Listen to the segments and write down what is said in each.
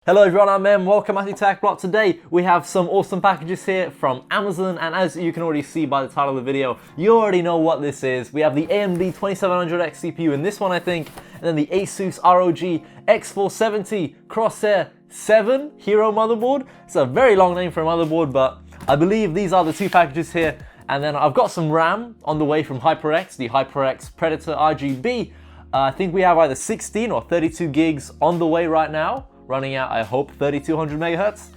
Hello everyone, I'm Em. Welcome to TechBlock. Today we have some awesome packages here from Amazon, and as you can already see by the title of the video, you already know what this is. We have the AMD 2700X CPU in this one, I think, and then the ASUS ROG X470 CROSSHAIR VII Hero motherboard. It's a very long name for a motherboard, but I believe these are the two packages here. And then I've got some RAM on the way from HyperX, the HyperX Predator RGB. I think we have either 16 or 32 gigs on the way right now. Running out, I hope, 3200 megahertz.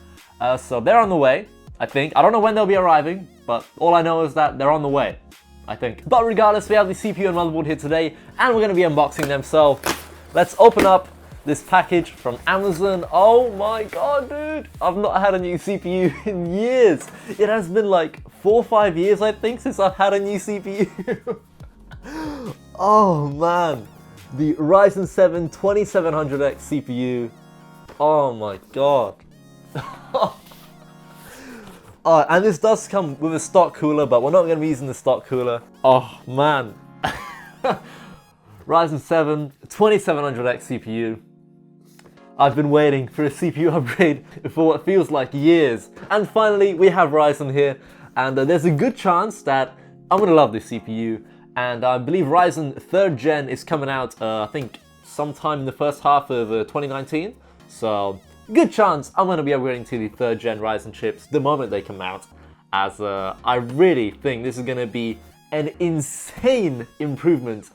So they're on the way, I think. I don't know when they'll be arriving, but all I know is that they're on the way, I think. But regardless, we have the CPU and motherboard here today, and we're gonna be unboxing them. So let's open up this package from Amazon. Oh my God, dude. I've not had a new CPU in years. It has been like 4 or 5 years, I think, since I've had a new CPU. Oh man, the Ryzen 7 2700X CPU. Oh my God. And this does come with a stock cooler, but we're not going to be using the stock cooler. Oh man. Ryzen 7 2700X CPU. I've been waiting for a CPU upgrade for what feels like years. And finally, we have Ryzen here. And there's a good chance that I'm going to love this CPU. And I believe Ryzen 3rd Gen is coming out, I think, sometime in the first half of 2019. So, good chance I'm going to be upgrading to the 3rd Gen Ryzen chips the moment they come out, as I really think this is going to be an insane improvement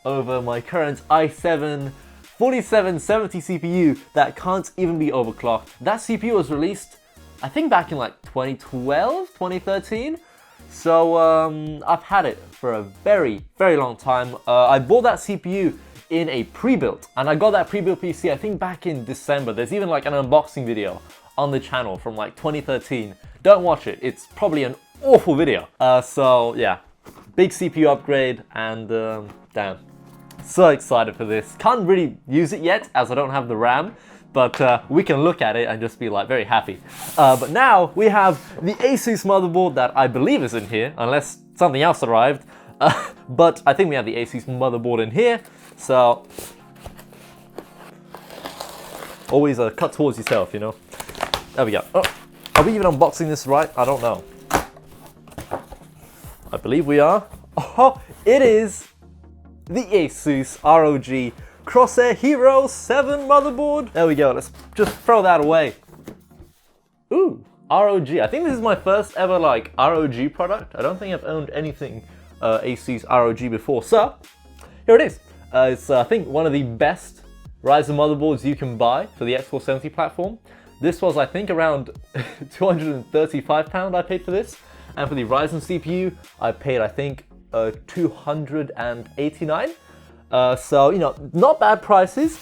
over my current i7 4770 CPU that can't even be overclocked. That CPU was released, I think, back in like 2012, 2013. So, I've had it for a very, very long time. I bought that CPU in a pre-built, and I got that pre-built PC I think back in December. There's even like an unboxing video on the channel from like 2013. Don't watch it, it's probably an awful video. So yeah, big CPU upgrade, and damn, so excited for this. Can't really use it yet as I don't have the RAM, but we can look at it and just be like very happy. But now we have the Asus motherboard that I believe is in here, unless something else arrived. But I think we have the Asus motherboard in here. So, always cut towards yourself, you know. There we go. Oh, are we even unboxing this right? I don't know. I believe we are. Oh, it is the Asus ROG CROSSHAIR Hero 7 motherboard. There we go. Let's just throw that away. Ooh, ROG. I think this is my first ever like ROG product. I don't think I've owned anything Asus ROG before. So, here it is. It's, I think, one of the best Ryzen motherboards you can buy for the X470 platform. This was, I think, around £235 I paid for this. And for the Ryzen CPU, I paid, I think, $289. So, you know, not bad prices,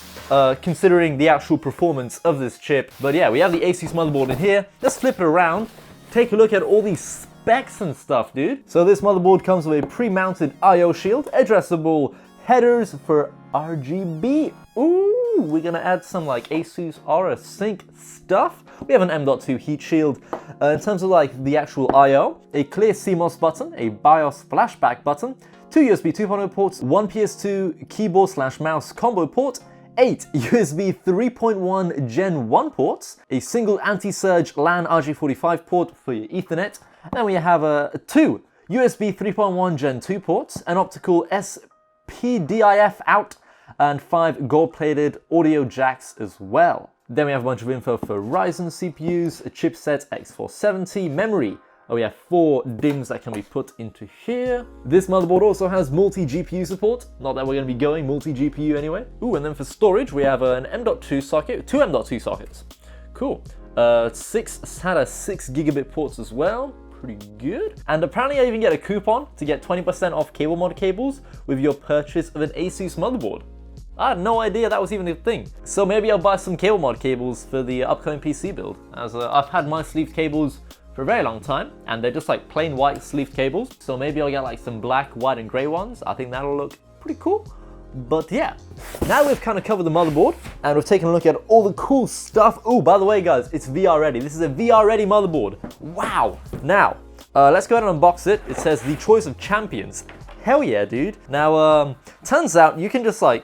considering the actual performance of this chip. But yeah, we have the Asus motherboard in here. Let's flip it around. Take a look at all these specs and stuff, dude. So this motherboard comes with a pre-mounted I/O shield, addressable headers for RGB. Ooh, we're gonna add some like ASUS Aura Sync stuff. We have an M.2 heat shield. In terms of like the actual I/O, a clear CMOS button, a BIOS flashback button, 2 USB 2.0 ports, 1 PS2 keyboard/mouse combo port, 8 USB 3.1 Gen 1 ports, a single anti-surge LAN RJ45 port for your Ethernet, and then we have 2 USB 3.1 Gen 2 ports, an optical SPDIF out, and 5 gold-plated audio jacks as well. Then we have a bunch of info for Ryzen CPUs, a chipset X470, memory. We have 4 DIMMs that can be put into here. This motherboard also has multi-GPU support. Not that we're going to be going multi-GPU anyway. Ooh, and then for storage, we have an M.2 socket, 2 M.2 sockets. Cool. 6 SATA 6 gigabit ports as well. Pretty good. And apparently I even get a coupon to get 20% off cable mod cables with your purchase of an Asus motherboard. I had no idea that was even a thing. So maybe I'll buy some cable mod cables for the upcoming PC build, as I've had my sleeved cables for a very long time, and they're just like plain white sleeved cables. So maybe I'll get like some black, white, and grey ones. I think that'll look pretty cool. But yeah, now we've kind of covered the motherboard, and we've taken a look at all the cool stuff. Oh, by the way, guys, it's VR ready. This is a VR ready motherboard. Wow. Now, let's go ahead and unbox it. It says the choice of champions. Hell yeah, dude. Now, turns out you can just like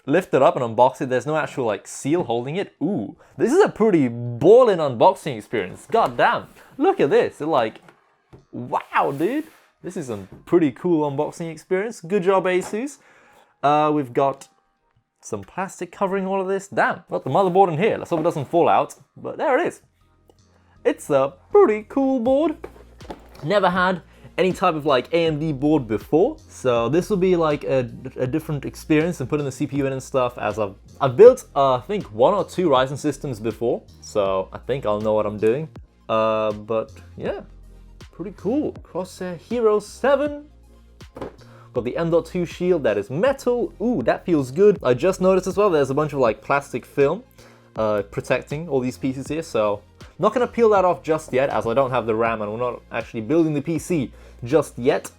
lift it up and unbox it. There's no actual like seal holding it. Ooh, this is a pretty ballin' unboxing experience. God damn, look at this. It's like, wow, dude. This is a pretty cool unboxing experience. Good job, ASUS. We've got some plastic covering all of this. Damn, got the motherboard in here. Let's hope it doesn't fall out, but there it is. It's a pretty cool board. Never had any type of like AMD board before, so this will be like a different experience and putting the CPU in and stuff, as I've built I think 1 or 2 Ryzen systems before, so I think I'll know what I'm doing. But yeah, pretty cool. Crosshair Hero 7. Got the M.2 shield that is metal. Ooh, that feels good. I just noticed as well there's a bunch of like plastic film protecting all these pieces here, so not gonna peel that off just yet, as I don't have the RAM and we're not actually building the PC just yet.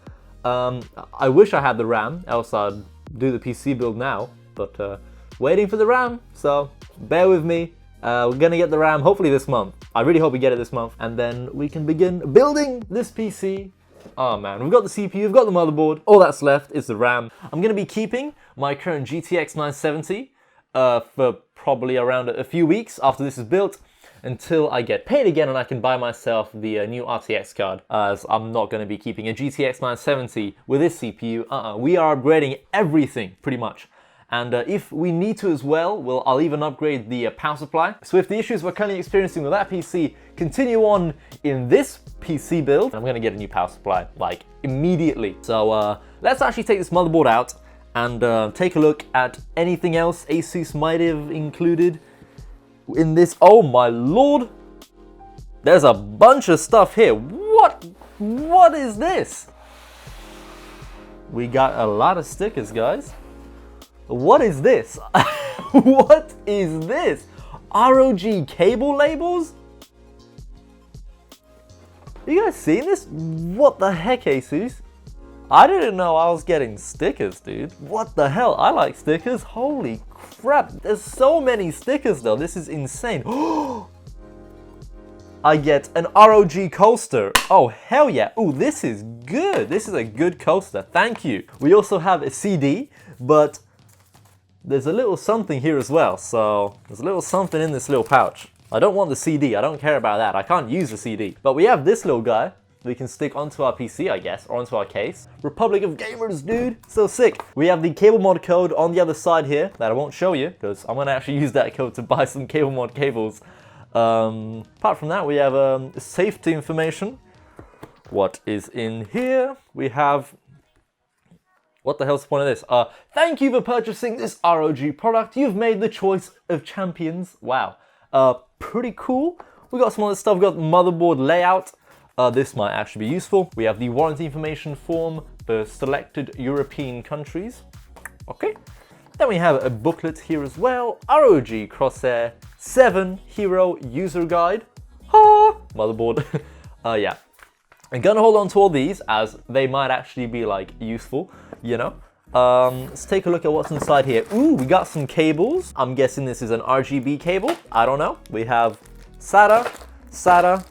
I wish I had the RAM, else I'd do the PC build now, but waiting for the RAM, so bear with me. We're gonna get the RAM hopefully this month. I really hope we get it this month, and then we can begin building this PC. Oh man, we've got the CPU, we've got the motherboard, all that's left is the RAM. I'm gonna be keeping my current GTX 970 for probably around a few weeks after this is built, until I get paid again and I can buy myself the new RTX card, as I'm not going to be keeping a GTX 970 with this CPU. We are upgrading everything pretty much, and if we need to as well, I'll even upgrade the power supply. So if the issues we're currently experiencing with that PC continue on in this PC build, I'm going to get a new power supply like immediately. So let's actually take this motherboard out and take a look at anything else ASUS might have included in this. Oh my lord, there's a bunch of stuff here. What is this? We got a lot of stickers, guys. What is this? What is this? ROG cable labels? You guys seen this? What the heck, ASUS? I didn't know I was getting stickers, dude. What the hell? I like stickers. Holy crap. There's so many stickers though. This is insane. I get an ROG coaster. Oh, hell yeah. Ooh, this is good. This is a good coaster. Thank you. We also have a CD, but there's a little something here as well. So there's a little something in this little pouch. I don't want the CD. I don't care about that. I can't use the CD. But we have this little guy we can stick onto our PC, I guess, or onto our case. Republic of Gamers, dude. So sick. We have the cable mod code on the other side here that I won't show you, because I'm gonna actually use that code to buy some cable mod cables. Apart from that, we have safety information. What is in here? We have... What the hell's the point of this? Thank you for purchasing this ROG product. You've made the choice of champions. Wow. Pretty cool. We got some other stuff. We got motherboard layout. This might actually be useful. We have the warranty information form for selected European countries. Okay. Then we have a booklet here as well. ROG CROSSHAIR VII Hero User Guide. Motherboard. Yeah. I'm gonna hold on to all these, as they might actually be like useful, you know. Let's take a look at what's inside here. Ooh, we got some cables. I'm guessing this is an RGB cable. I don't know. We have SATA,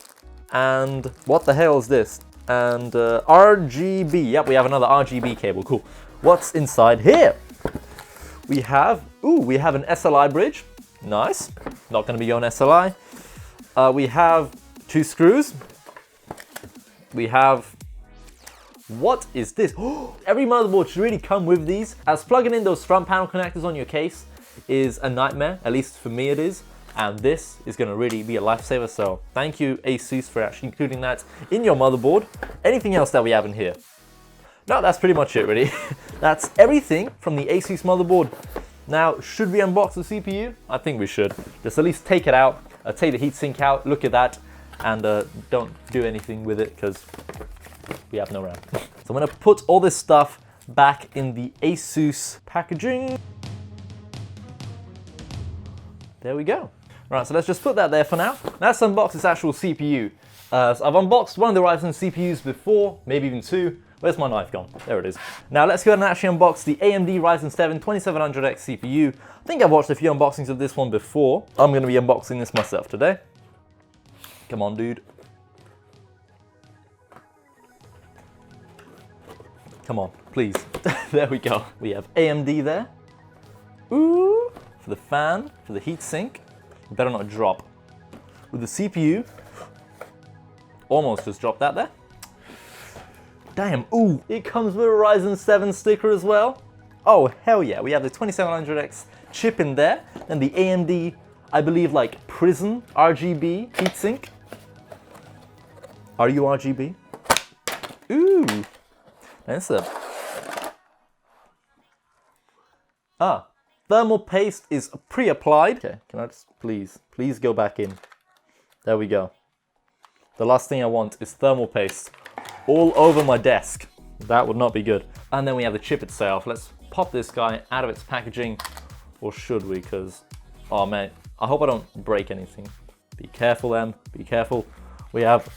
and what the hell is this? And RGB. Yep, we have another RGB cable. Cool. What's inside here? We have an SLI bridge. Nice. Not going to be going SLI. We have 2 screws. We have... What is this? Every motherboard should really come with these, as plugging in those front panel connectors on your case is a nightmare. At least for me it is. And this is going to really be a lifesaver, so thank you ASUS for actually including that in your motherboard. Anything else that we have in here? No, that's pretty much it really. That's everything from the ASUS motherboard. Now, should we unbox the CPU? I think we should. Just at least take it out, take the heatsink out, look at that, and don't do anything with it because we have no RAM. So I'm going to put all this stuff back in the ASUS packaging. There we go. Right, so let's just put that there for now. Let's unbox this actual CPU. So I've unboxed one of the Ryzen CPUs before, maybe even 2. Where's my knife gone? There it is. Now let's go ahead and actually unbox the AMD Ryzen 7 2700X CPU. I think I've watched a few unboxings of this one before. I'm going to be unboxing this myself today. Come on, dude. Come on, please. There we go. We have AMD there. Ooh, for the fan, for the heatsink. Better not drop. With the CPU, almost just dropped that there. Damn, ooh, it comes with a Ryzen 7 sticker as well. Oh, hell yeah, we have the 2700X chip in there, and the AMD, I believe, like Prism RGB heatsink. Are you RGB? Ooh, that's a... thermal paste is pre-applied. Okay, can I just please go back in? There we go. The last thing I want is thermal paste all over my desk. That would not be good. And then we have the chip itself. Let's pop this guy out of its packaging. Or should we? Because, oh man, I hope I don't break anything. Be careful, Em, be careful. We have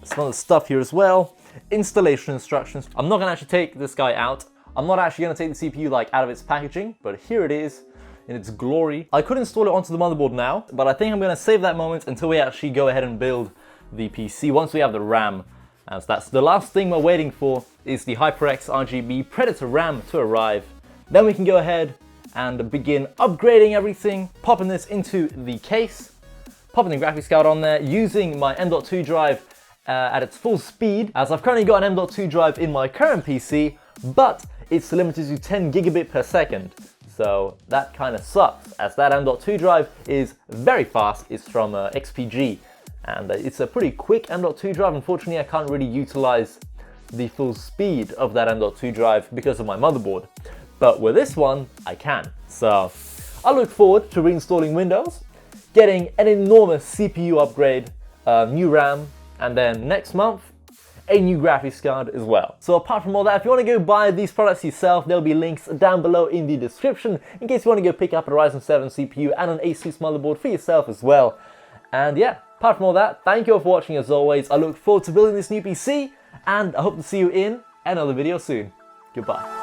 some other stuff here as well. Installation instructions. I'm not gonna actually take this guy out. I'm not actually gonna take the CPU like out of its packaging, but here it is in its glory. I could install it onto the motherboard now, but I think I'm gonna save that moment until we actually go ahead and build the PC once we have the RAM. As that's the last thing we're waiting for is the HyperX RGB Predator RAM to arrive. Then we can go ahead and begin upgrading everything, popping this into the case, popping the graphics card on there, using my M.2 drive at its full speed, as I've currently got an M.2 drive in my current PC, but it's limited to 10 gigabit per second. So that kind of sucks, as that M.2 drive is very fast. It's from XPG, and it's a pretty quick M.2 drive. Unfortunately, I can't really utilize the full speed of that M.2 drive because of my motherboard. But with this one, I can. So I look forward to reinstalling Windows, getting an enormous CPU upgrade, new RAM, and then next month, a new graphics card as well. So apart from all that, if you want to go buy these products yourself, there'll be links down below in the description in case you want to go pick up a Ryzen 7 CPU and an Asus motherboard for yourself as well. And yeah, apart from all that, thank you all for watching as always. I look forward to building this new PC, and I hope to see you in another video soon. Goodbye.